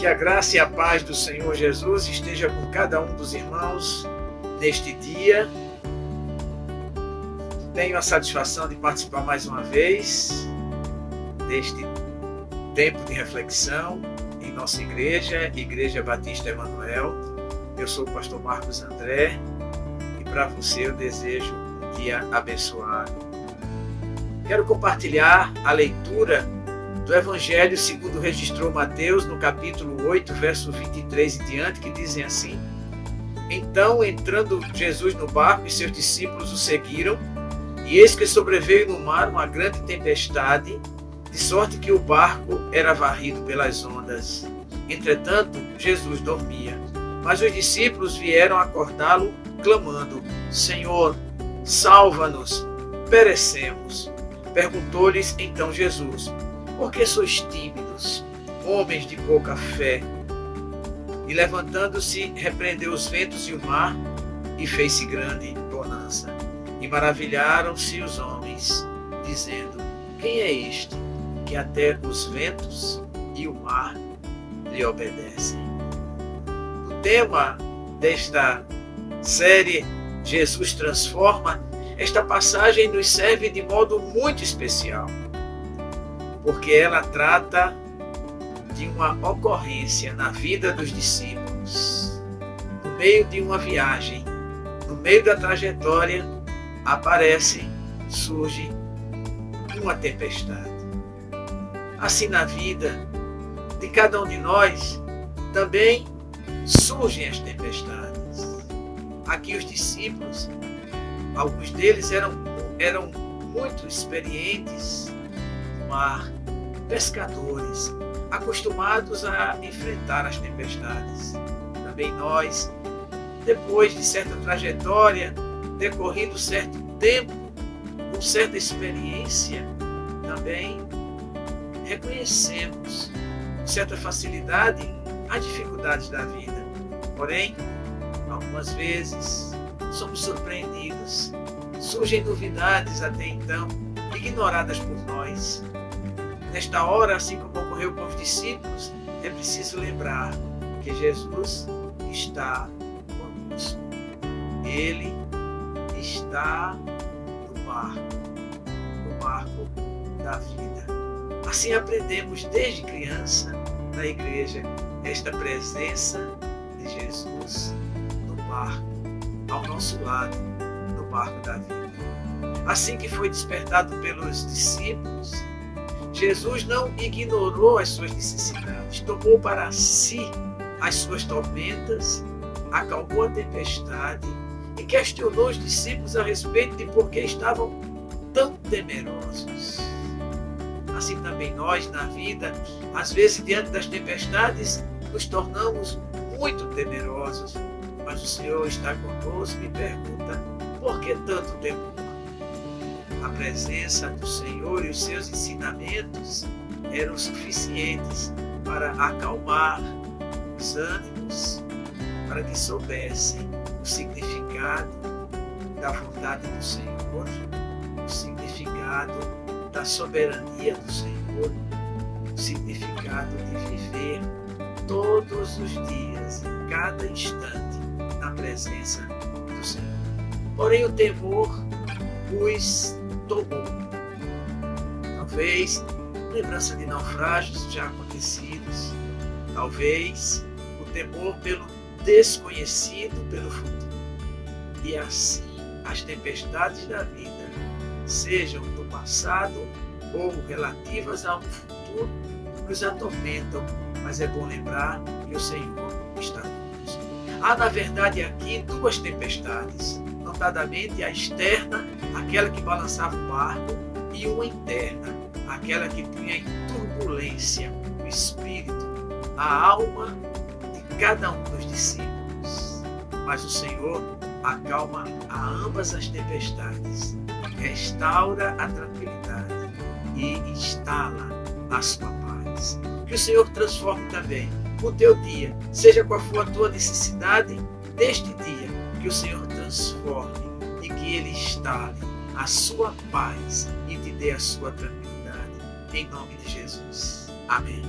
Que a graça e a paz do Senhor Jesus esteja com cada um dos irmãos neste dia. Tenho a satisfação de participar mais uma vez deste tempo de reflexão em nossa igreja, Igreja Batista Emanuel. Eu sou o pastor Marcos André e para você eu desejo um dia abençoado. Quero compartilhar a leitura do Evangelho segundo registrou Mateus, no capítulo 8, verso 23 e diante, que dizem assim: Então, entrando Jesus no barco e seus discípulos o seguiram, e eis que sobreveio no mar uma grande tempestade, de sorte que o barco era varrido pelas ondas. Entretanto, Jesus dormia. Mas os discípulos vieram acordá-lo, clamando: Senhor, salva-nos, perecemos. Perguntou-lhes então Jesus: Por que sois tímidos, homens de pouca fé? E levantando-se, repreendeu os ventos e o mar, e fez-se grande bonança. E maravilharam-se os homens, dizendo: Quem é este, que até os ventos e o mar lhe obedecem? O tema desta série, Jesus Transforma, esta passagem nos serve de modo muito especial, porque ela trata de uma ocorrência na vida dos discípulos. No meio de uma viagem, no meio da trajetória, surge uma tempestade. Assim, na vida de cada um de nós, também surgem as tempestades. Aqui os discípulos, alguns deles eram muito experientes no mar, pescadores, acostumados a enfrentar as tempestades. Também nós, depois de certa trajetória, decorrido certo tempo, com certa experiência, também reconhecemos com certa facilidade as dificuldades da vida. Porém, algumas vezes somos surpreendidos. Surgem novidades até então ignoradas por nós. Nesta hora, assim como ocorreu com os discípulos, é preciso lembrar que Jesus está conosco. Ele está no barco da vida. Assim aprendemos desde criança na igreja esta presença de Jesus no barco, ao nosso lado, no barco da vida. Assim que foi despertado pelos discípulos, Jesus não ignorou as suas necessidades, tomou para si as suas tormentas, acalmou a tempestade e questionou os discípulos a respeito de por que estavam tão temerosos. Assim também nós, na vida, às vezes diante das tempestades, nos tornamos muito temerosos, mas o Senhor está conosco e pergunta: por que tanto temor? A presença do Senhor e os seus ensinamentos eram suficientes para acalmar os ânimos, para que soubessem o significado da vontade do Senhor, o significado da soberania do Senhor, o significado de viver todos os dias, em cada instante, na presença do Senhor. Porém, o temor os tomou. Talvez lembrança de naufrágios já acontecidos, talvez o temor pelo desconhecido, pelo futuro. E assim as tempestades da vida, sejam do passado ou relativas a um futuro, nos atormentam, mas é bom lembrar que o Senhor está conosco. Há, na verdade, aqui duas tempestades, notadamente a externa, aquela que balançava o barco, e uma interna, aquela que punha em turbulência o espírito, a alma de cada um dos discípulos. Mas o Senhor acalma a ambas as tempestades, restaura a tranquilidade e instala a sua paz. Que o Senhor transforme também o teu dia, seja qual for a tua necessidade deste dia, que o Senhor transforme e que Ele instale a sua paz e te dê a sua tranquilidade. Em nome de Jesus. Amém.